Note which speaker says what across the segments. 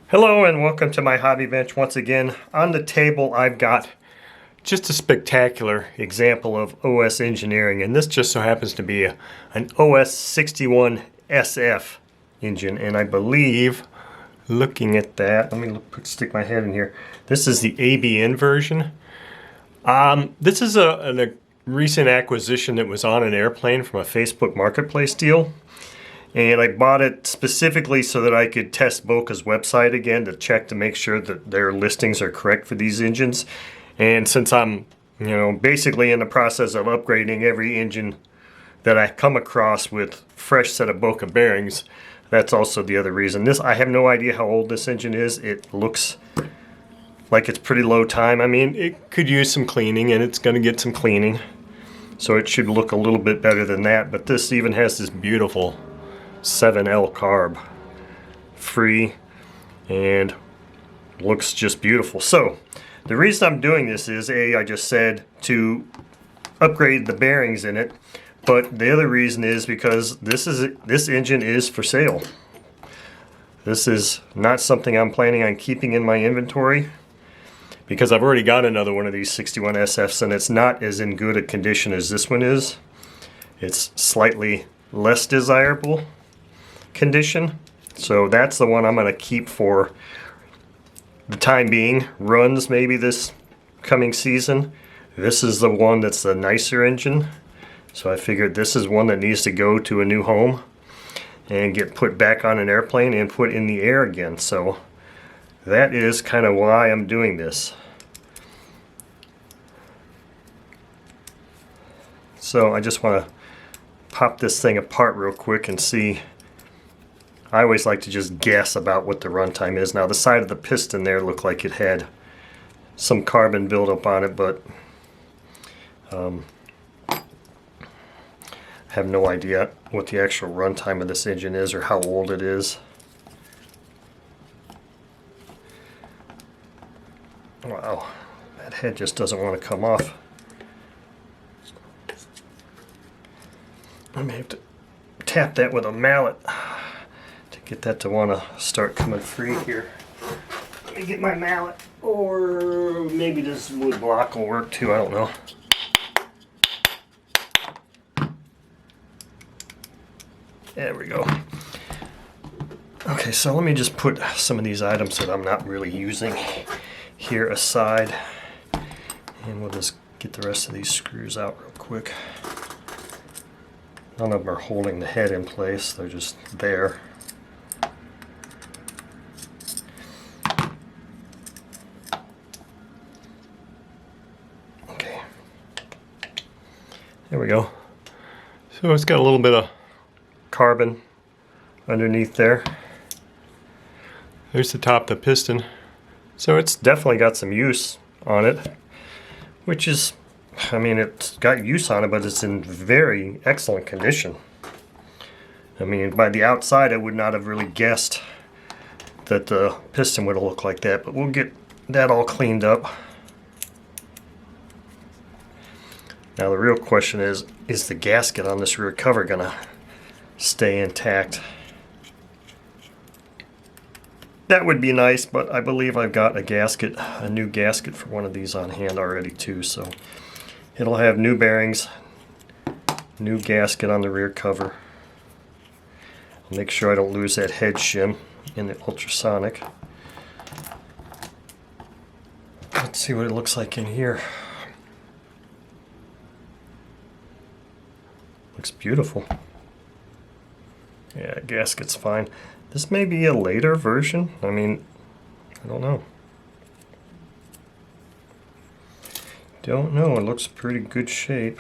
Speaker 1: Hello and welcome to my hobby bench once again. On the table I've got just a spectacular example of OS engineering, and this just so happens to be an OS 61 SF engine, and I believe, looking at that, let me stick my head in here, this is the ABN version. This is a recent acquisition that was on an airplane from a Facebook Marketplace deal. And I bought it specifically so that I could test Boca's website again to check to make sure that their listings are correct for these engines. And since I'm, basically in the process of upgrading every engine that I come across with fresh set of Boca bearings, that's also the other reason. I have no idea how old this engine is. It looks like it's pretty low time. I mean, it could use some cleaning, and it's going to get some cleaning. So it should look a little bit better than that. But this even has this beautiful 7L carb free and looks just beautiful. So the reason I'm doing this is I just said to upgrade the bearings in it, but the other reason is because this engine is for sale. This is not something I'm planning on keeping in my inventory because I've already got another one of these 61 SFs, and it's not as in good a condition as this one is. It's slightly less desirable condition, so that's the one I'm going to keep for the time being. Runs maybe this coming season. This is the one that's the nicer engine, so I figured this is one that needs to go to a new home and get put back on an airplane and put in the air again. So that is kind of why I'm doing this. So I just want to pop this thing apart real quick and see. I always like to just guess about what the runtime is. Now the side of the piston there looked like it had some carbon buildup on it, but I have no idea what the actual runtime of this engine is or how old it is. Wow, that head just doesn't want to come off. I may have to tap that with a mallet to get that to want to start coming free here. Let me get my mallet, or maybe this wood block will work too, I don't know. There we go. Okay, so let me just put some of these items that I'm not really using here aside, and we'll just get the rest of these screws out real quick. None of them are holding the head in place, they're just there. Okay, there we go. So it's got a little bit of carbon underneath there. There's the top of the piston. So it's definitely got some use on it, which is, I mean, it's got use on it, but it's in very excellent condition. I mean, by the outside, I would not have really guessed that the piston would have looked like that, but we'll get that all cleaned up. Now the real question is the gasket on this rear cover gonna stay intact? That would be nice, but I believe I've got a new gasket for one of these on hand already too, so it'll have new bearings, new gasket on the rear cover. I'll make sure I don't lose that head shim in the ultrasonic. Let's see what it looks like in here. Looks beautiful. Yeah, gasket's fine. This may be a later version. I mean, I don't know. Don't know. It looks pretty good shape.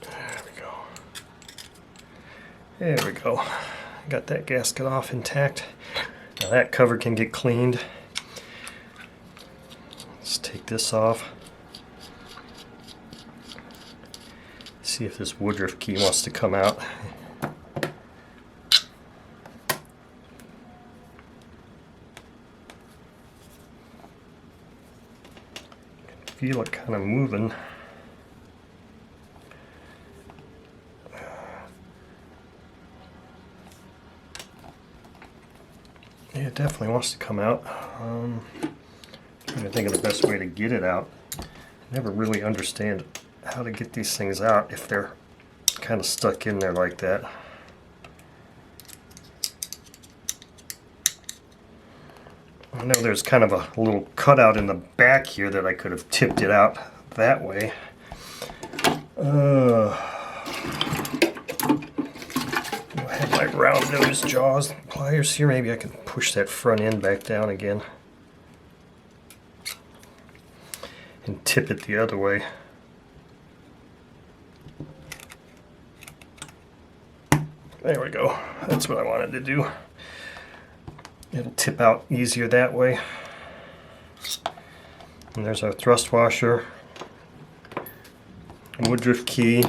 Speaker 1: There we go. There we go. Got that gasket off intact. Now that cover can get cleaned. Let's take this off. See if this woodruff key wants to come out. feel it kind of moving. Yeah, it definitely wants to come out. Trying to think of the best way to get it out. I never really understand how to get these things out if they're kind of stuck in there like that. I know there's kind of a little cutout in the back here that I could have tipped it out that way. I have my round nose jaws pliers here. Maybe I can push that front end back down again and tip it the other way. There we go. That's what I wanted to do. It'll tip out easier that way. And there's our thrust washer, woodruff key,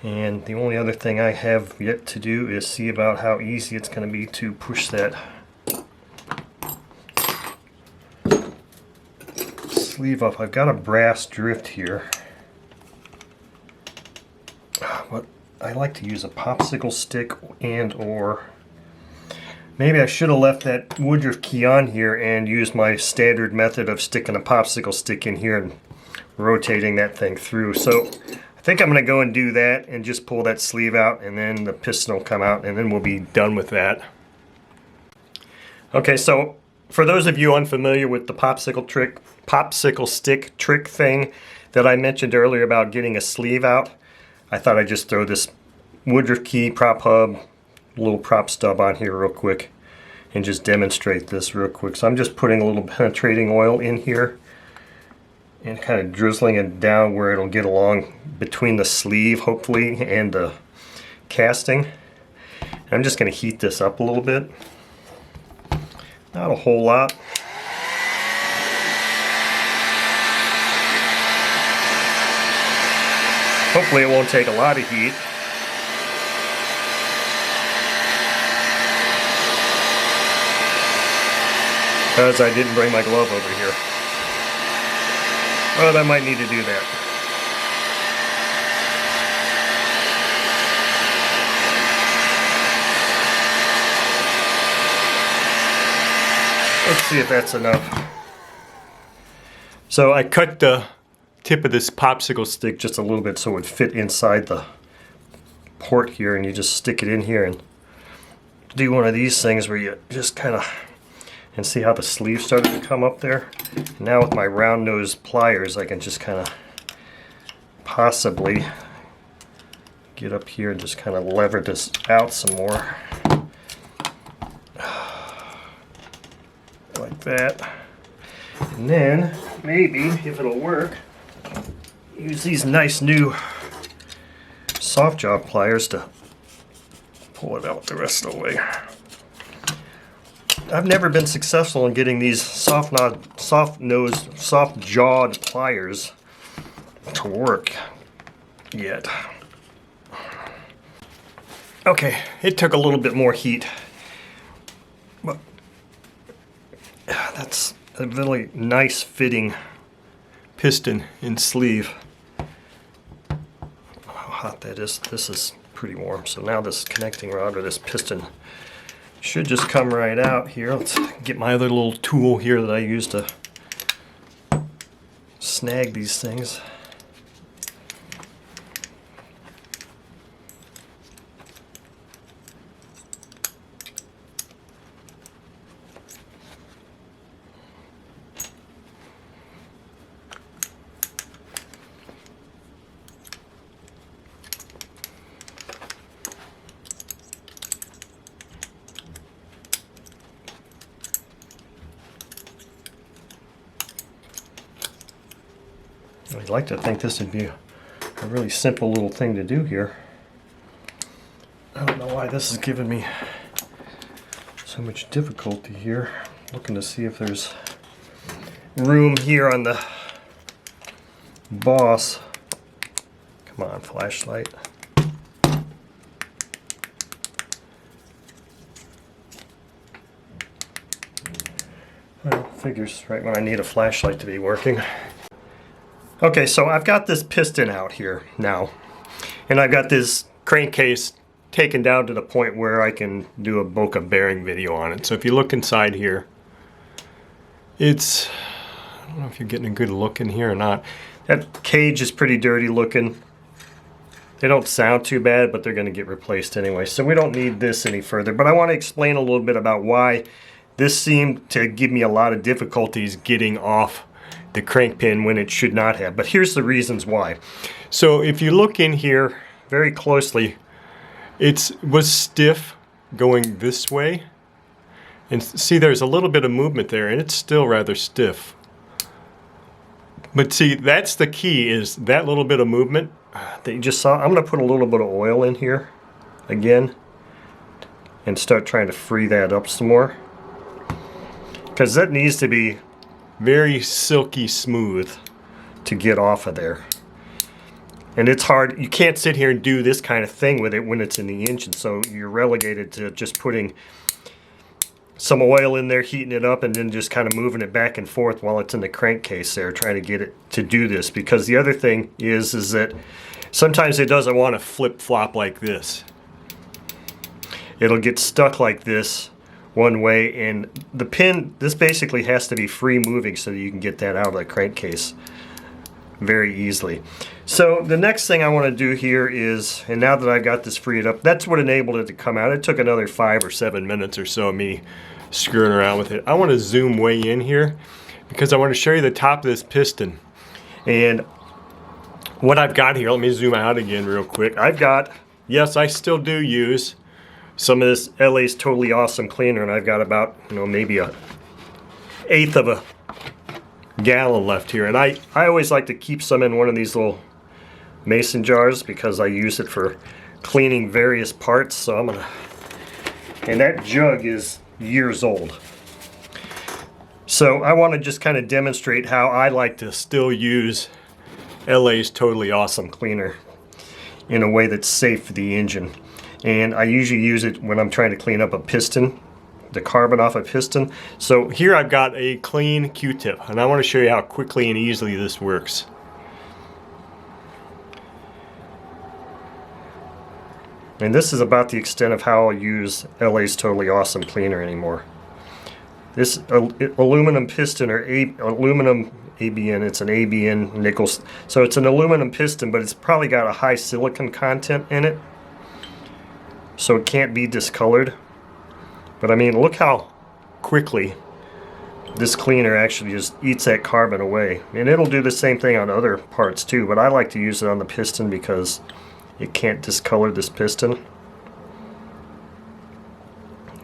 Speaker 1: and the only other thing I have yet to do is see about how easy it's going to be to push that sleeve off. I've got a brass drift here, but I like to use a popsicle stick and or maybe I should have left that woodruff key on here and used my standard method of sticking a popsicle stick in here and rotating that thing through. So I think I'm going to go and do that and just pull that sleeve out, and then the piston will come out, and then we'll be done with that. Okay, so for those of you unfamiliar with the popsicle stick trick thing that I mentioned earlier about getting a sleeve out, I thought I'd just throw this woodruff key, prop hub, little prop stub on here real quick and just demonstrate this real quick. So I'm just putting a little penetrating oil in here and kind of drizzling it down where it'll get along between the sleeve, hopefully, and the casting. And I'm just going to heat this up a little bit. Not a whole lot. Hopefully it won't take a lot of heat. Because I didn't bring my glove over here. Well, I might need to do that. Let's see if that's enough. So I cut the tip of this popsicle stick just a little bit so it would fit inside the port here, and you just stick it in here and do one of these things where you just kind of, and see how the sleeve started to come up there? Now with my round nose pliers, I can just kind of possibly get up here and just kind of lever this out some more. Like that. And then, maybe, if it'll work, use these nice new soft jaw pliers to pull it out the rest of the way. I've never been successful in getting these soft jawed pliers to work yet. Okay, it took a little bit more heat, but that's a really nice fitting piston and sleeve. How hot that is. This is pretty warm. So now this connecting rod or this piston should just come right out here. Let's get my other little tool here that I use to snag these things. I'd like to think this would be a really simple little thing to do here. I don't know why this is giving me so much difficulty here. Looking to see if there's room here on the boss. Come on, flashlight. Well, figures right when I need a flashlight to be working. Okay, so I've got this piston out here now, and I've got this crankcase taken down to the point where I can do a Boca bearing video on it. So if you look inside here, it's, I don't know if you're getting a good look in here or not. That cage is pretty dirty looking. They don't sound too bad, but they're going to get replaced anyway. So we don't need this any further. But I want to explain a little bit about why this seemed to give me a lot of difficulties getting off the crank pin when it should not have. But here's the reasons why. So if you look in here very closely, it was stiff going this way. And see, there's a little bit of movement there, and it's still rather stiff. But see, that's the key, is that little bit of movement that you just saw. I'm going to put a little bit of oil in here again and start trying to free that up some more, because that needs to be very silky smooth to get off of there. And it's hard. You can't sit here and do this kind of thing with it when it's in the engine, so you're relegated to just putting some oil in there, heating it up, and then just kind of moving it back and forth while it's in the crankcase there, trying to get it to do this. Because the other thing is that sometimes it doesn't want to flip-flop like this. It'll get stuck like this one way, and the pin, this basically has to be free moving so that you can get that out of the crankcase very easily. So the next thing I want to do here is, and now that I've got this freed up, that's what enabled it to come out. It took another 5 or 7 minutes or so of me screwing around with it. I want to zoom way in here because I want to show you the top of this piston. And what I've got here, let me zoom out again real quick. I've got, yes, I still do use some of this LA's Totally Awesome cleaner, and I've got about, maybe a 1/8 of a gallon left here. And I always like to keep some in one of these little mason jars because I use it for cleaning various parts. So I'm gonna, and that jug is years old. So I want to just kind of demonstrate how I like to still use LA's Totally Awesome cleaner in a way that's safe for the engine. And I usually use it when I'm trying to clean up a piston, the carbon off a piston. So here I've got a clean Q-tip, and I want to show you how quickly and easily this works. And this is about the extent of how I'll use LA's Totally Awesome cleaner anymore. This aluminum piston, or aluminum ABN, it's an ABN nickel. So it's an aluminum piston, but it's probably got a high silicon content in it, so it can't be discolored. But I mean, look how quickly this cleaner actually just eats that carbon away. And it'll do the same thing on other parts too, but I like to use it on the piston because it can't discolor this piston.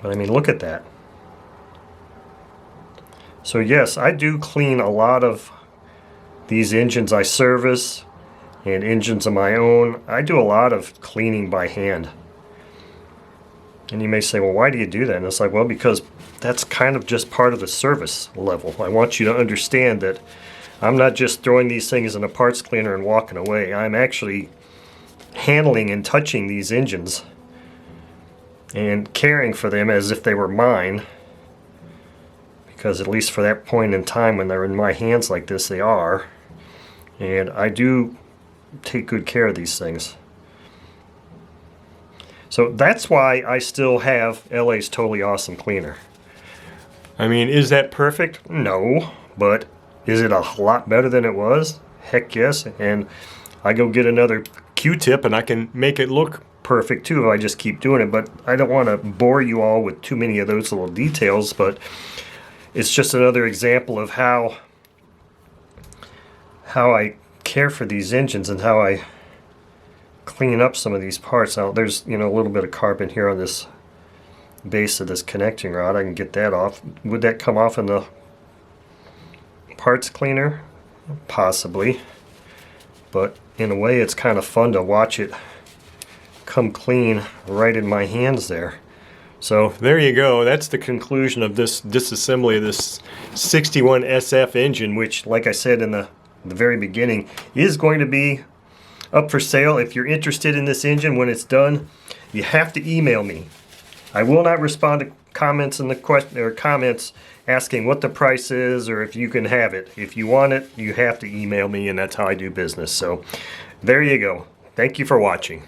Speaker 1: But I mean, look at that. So yes, I do clean a lot of these engines I service and engines of my own. I do a lot of cleaning by hand. And you may say, well, why do you do that? And it's like, well, because that's kind of just part of the service level. I want you to understand that I'm not just throwing these things in a parts cleaner and walking away. I'm actually handling and touching these engines and caring for them as if they were mine. Because at least for that point in time when they're in my hands like this, they are. And I do take good care of these things. So that's why I still have LA's Totally Awesome cleaner. I mean, is that perfect? No, but is it a lot better than it was? Heck yes. And I go get another Q-tip and I can make it look perfect too if I just keep doing it. But I don't want to bore you all with too many of those little details, but it's just another example of how I care for these engines and how I clean up some of these parts. Now there's a little bit of carbon here on this base of this connecting rod. I can get that off. Would that come off in the parts cleaner? Possibly, but in a way it's kind of fun to watch it come clean right in my hands there. So there you go. That's the conclusion of this disassembly of this 61 SF engine, which, like I said in the very beginning, is going to be up for sale. If you're interested in this engine when it's done, you have to email me. I will not respond to comments in the question or comments asking what the price is or if you can have it. If you want it, you have to email me, and that's how I do business. So there you go. Thank you for watching.